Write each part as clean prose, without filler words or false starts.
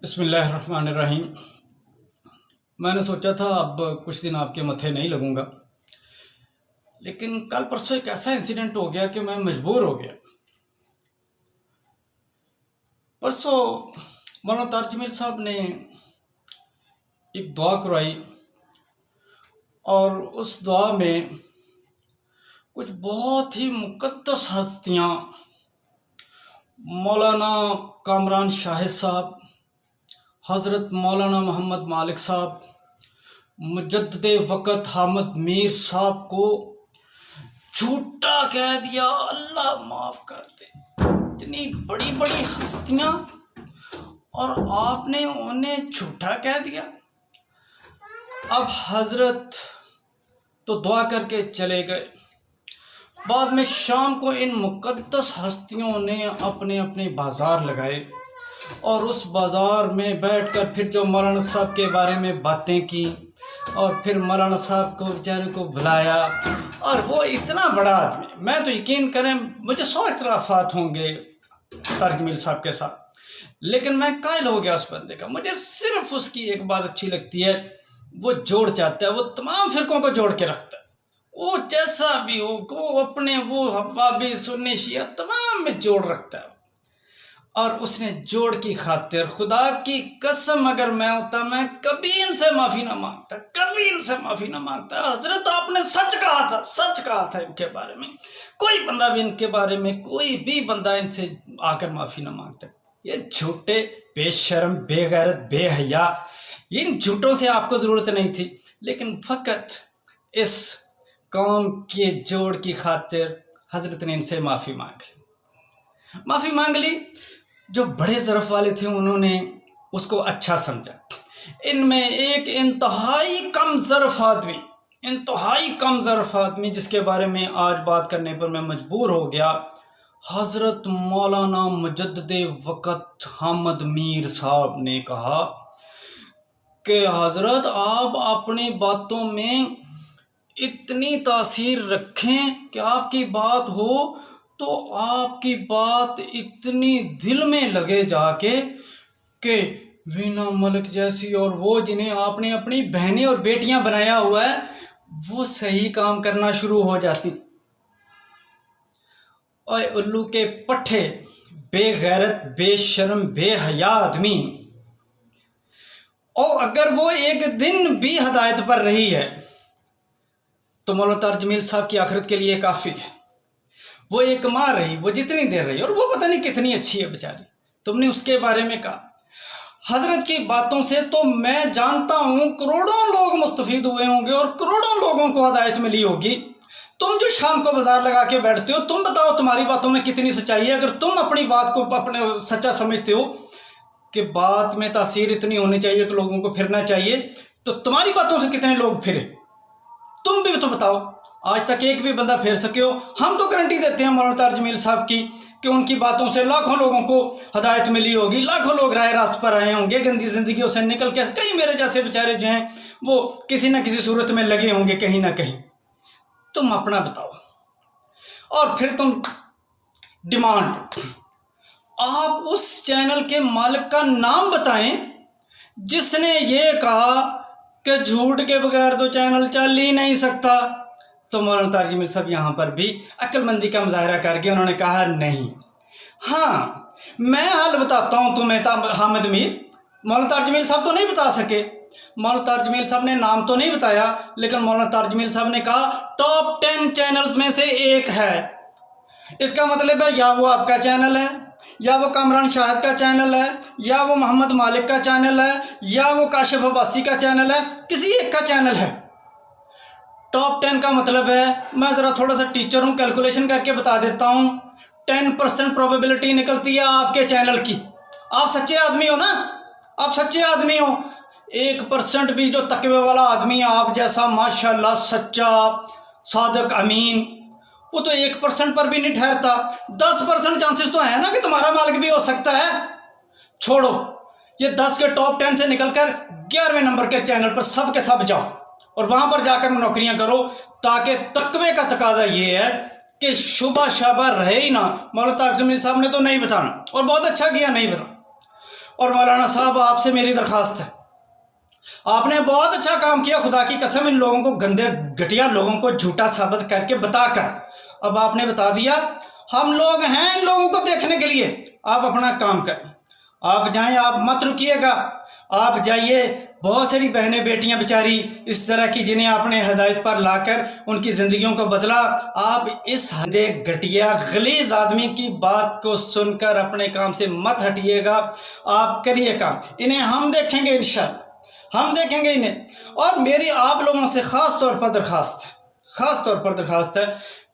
बिस्मिल्लाहिर्रहमानिर्रहीम। मैंने सोचा था अब कुछ दिन आपके मत्थे नहीं लगूंगा, लेकिन कल परसों एक ऐसा इंसिडेंट हो गया कि मैं मजबूर हो गया। परसों मौलाना तारिक जमील साहब ने एक दुआ करवाई और उस दुआ में कुछ बहुत ही मुक़द्दस हस्तियाँ, मौलाना कामरान शाहिद साहब, हज़रत मौलाना मोहम्मद मालिक साहब, मुजद्दिद वक़्त हामिद मीर साहब को झूठा कह दिया। अल्लाह माफ़ कर दे, इतनी बड़ी बड़ी हस्तियाँ और आपने उन्हें झूठा कह दिया। अब हज़रत तो दुआ करके चले गए। बाद में शाम को इन मुक़द्दस हस्तियों ने अपने अपने बाज़ार लगाए और उस बाज़ार में बैठकर फिर जो मौलाना साहब के बारे में बातें की और फिर मौलाना साहब को बेचारे को बुलाया। और वो इतना बड़ा आदमी, मैं तो यकीन करें मुझे 100 इख्तिलाफ़ात होंगे तारिक जमील साहब के साथ, लेकिन मैं कायल हो गया उस बंदे का। मुझे सिर्फ उसकी एक बात अच्छी लगती है, वो जोड़ चाहता है, वो तमाम फ़िरक़ों को जोड़ के रखता है। वो जैसा भी हो, वो अपने वो वहाबी सुन्नी शिया तमाम में जोड़ रखता है। और उसने जोड़ की खातिर खुदा की कसम अगर मैं होता, मैं कभी इनसे माफ़ी ना मांगता, कभी इनसे माफ़ी ना मांगता। हज़रत आपने सच कहा था, सच कहा था इनके बारे में। कोई बंदा भी इनके बारे में, कोई भी बंदा इनसे आकर माफ़ी ना मांगता। ये झूठे, बेशर्म, बेगैरत, बेहया, इन झूठों से आपको ज़रूरत नहीं थी, लेकिन फ़कत इस कौम के जोड़ की खातिर हज़रत ने इनसे माफ़ी मांग ली। जो बड़े ज़रफ़ वाले थे उन्होंने उसको अच्छा समझा। इनमें एक इंतहाई कम ज़रफ़ आदमी जिसके बारे में आज बात करने पर मैं मजबूर हो गया, हज़रत मौलाना मुजद्दिद वक़्त हामिद मीर साहब ने कहा कि हज़रत आप अपनी बातों में इतनी तासीर रखें कि आपकी बात हो तो आपकी बात इतनी दिल में लगे जाके कि वीना मलिक जैसी और वो जिन्हें आपने अपनी बहनें और बेटियां बनाया हुआ है, वो सही काम करना शुरू हो जाती। और उल्लू के पट्टे, बेगैरत, बेशर्म, बेहया आदमी। और अगर वो एक दिन भी हदायत पर रही है तो मौलाना तारिक जमील साहब की आखिरत के लिए काफ़ी है। वो एक माँ रही, वो जितनी देर रही, और वो पता नहीं कितनी अच्छी है बेचारी। तुमने उसके बारे में कहा। हज़रत की बातों से तो मैं जानता हूँ करोड़ों लोग मुस्तफ़ीद हुए होंगे और करोड़ों लोगों को हदायत मिली होगी। तुम जो शाम को बाजार लगा के बैठते हो, तुम बताओ तुम्हारी बातों में कितनी सच्चाई है। अगर तुम अपनी बात को अपने सच्चा समझते हो कि बात में तासीर इतनी होनी चाहिए कि लोगों को फिरना चाहिए, तो तुम्हारी बातों से कितने लोग फिरे, तुम भी तो बताओ। आज तक एक भी बंदा फेर सके हो? हम तो गारंटी देते हैं मौलाना तारिक जमील साहब की कि उनकी बातों से लाखों लोगों को हदायत मिली होगी, लाखों लोग राह रास्त पर आए होंगे, गंदी जिंदगियों से निकल के। कई मेरे जैसे बेचारे जो हैं वो किसी न किसी सूरत में लगे होंगे कहीं ना कहीं। तुम अपना बताओ और फिर तुम डिमांड, आप उस चैनल के मालिक का नाम बताएं जिसने ये कहा कि झूठ के बगैर तो चैनल चल ही नहीं सकता। तो मौलाना तारिक जमील साहब यहाँ पर भी अक्लमंदी का मुजाहरा करके उन्होंने कहा नहीं। हाँ, मैं हाल बताता हूँ तुम्हें। हामिद मीर, मौलाना तारिक जमील साहब तो नहीं बता सके। मौलाना तारिक जमील साहब ने नाम तो नहीं बताया, लेकिन मौलाना तारिक जमील साहब ने कहा टॉप 10 चैनल में से एक है। इसका मतलब है या वो आपका चैनल है, या वो कामरान शाहिद का चैनल है, या वो मोहम्मद मालिक का चैनल है, या वो काशिफ अब्बासी का चैनल है, किसी एक का चैनल है। टॉप 10 का मतलब है, मैं ज़रा थोड़ा सा टीचर हूँ, कैलकुलेशन करके बता देता हूँ, 10% प्रोबेबिलिटी निकलती है आपके चैनल की। आप सच्चे आदमी हो ना, आप सच्चे आदमी हो। 1% भी जो तकवे वाला आदमी है आप जैसा, माशाल्लाह सच्चा, सादिक, अमीन, वो तो 1% पर भी नहीं ठहरता। 10% चांसेस तो है ना कि तुम्हारा मालिक भी हो सकता है। छोड़ो, ये 10 के टॉप 10 से निकलकर 11वें नंबर के चैनल पर सब के सब जाओ और वहां पर जाकर नौकरियां करो, ताकि तकवे का तकाजा ये है कि शुबा शाबा रहे ही ना। मौलाना तारिक जमील साहब ने तो नहीं बताना, और बहुत अच्छा किया नहीं बता। اور مولانا صاحب آپ سے میری درخواست ہے، آپ نے بہت اچھا کام کیا، خدا کی قسم ان لوگوں کو، گندے گھٹیا لوگوں کو جھوٹا ثابت کر کے بتا کر اب آپ نے بتا دیا، ہم لوگ ہیں ان لوگوں کو دیکھنے کے لیے، آپ اپنا کام کریں، آپ جائیں، آپ مت رکیے گا، آپ جائیے۔ بہت ساری بہنیں بیٹیاں بیچاری اس طرح کی جنہیں آپ نے ہدایت پر لا کر ان کی زندگیوں کو بدلا، آپ اس گھٹیا غلیظ آدمی کی بات کو سن کر اپنے کام سے مت ہٹیے گا، آپ کریے کام، انہیں ہم دیکھیں گے انشاءاللہ، ہم دیکھیں گے انہیں۔ اور میری آپ لوگوں سے خاص طور پر درخواست ہے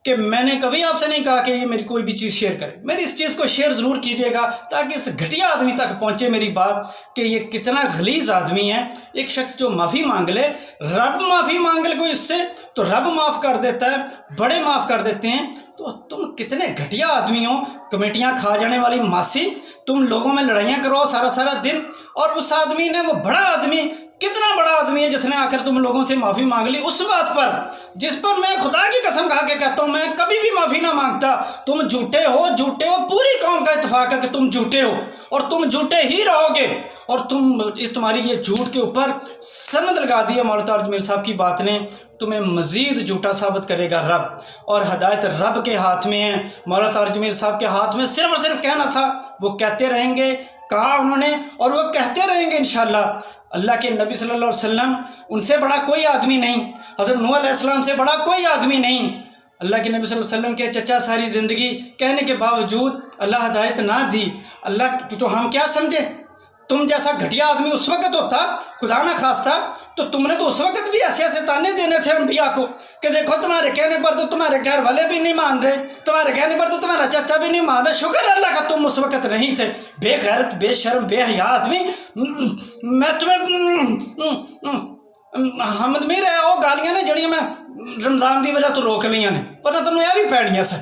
کہ میں نے کبھی آپ سے نہیں کہا کہ یہ میری کوئی بھی چیز شیئر کرے، میری اس چیز کو شیئر ضرور کیجیے گا تاکہ اس گھٹیا آدمی تک پہنچے میری بات کہ یہ کتنا غلیظ آدمی ہے۔ ایک شخص جو معافی مانگ لے، رب معافی مانگ لے کوئی اس سے تو رب معاف کر دیتا ہے، بڑے معاف کر دیتے ہیں، تو تم کتنے گھٹیا آدمی ہو، کمیٹیاں کھا جانے والی ماسی، تم لوگوں میں لڑائیاں کرو سارا دن، اور اس آدمی نے، وہ بڑا آدمی، کتنا بڑا آدمی ہے جس نے آ کر تم لوگوں سے معافی مانگ لی اس بات پر جس پر میں خدا کی قسم کھا کے کہتا ہوں میں کبھی بھی معافی نہ مانگتا۔ تم جھوٹے ہو، پوری قوم کا اتفاق ہے کہ تم جھوٹے ہو اور تم جھوٹے ہی رہو گے، اور تمہاری یہ جھوٹ کے اوپر سند لگا دی ہے مولانا تاج جمیل صاحب کی بات نے، تمہیں مزید جھوٹا ثابت کرے گا رب، اور ہدایت رب کے ہاتھ میں ہے، مولانا تاج جمیل صاحب کے ہاتھ میں صرف اور صرف کہنا تھا، وہ کہتے رہیں گے، کہا انہوں نے، اور وہ کہتے رہیں گے انشاءاللہ۔ اللہ کے نبی صلی اللہ علیہ وسلم، ان سے بڑا کوئی آدمی نہیں، حضرت نوح علیہ السلام سے بڑا کوئی آدمی نہیں، اللہ کے نبی صلی اللہ علیہ وسلم کے چچا ساری زندگی کہنے کے باوجود اللہ ہدایت نہ دی۔ اللہ تو ہم کیا سمجھے؟ تم جیسا گھٹیا آدمی اس وقت ہوتا، خدا نہ خواستہ، تو تم نے تو اس وقت بھی ایسے تانے دینے تھے انبیاء کو کہ دیکھو تمہارے کہنے پر تو تمہارے گھر والے بھی نہیں مان رہے، تمہارے کہنے پر تو تمہارا چچا بھی نہیں مان رہے، شکر اللہ کا تم اس وقت نہیں تھے، بے غیرت، بے شرم، بے حیا آدمی۔ میں تمہیں حمد میر ہے وہ گالیاں نے جڑیاں میں رمضان دی وجہ تو روک لیاں نے، پر تمہیں یہ بھی پیڑیاں سے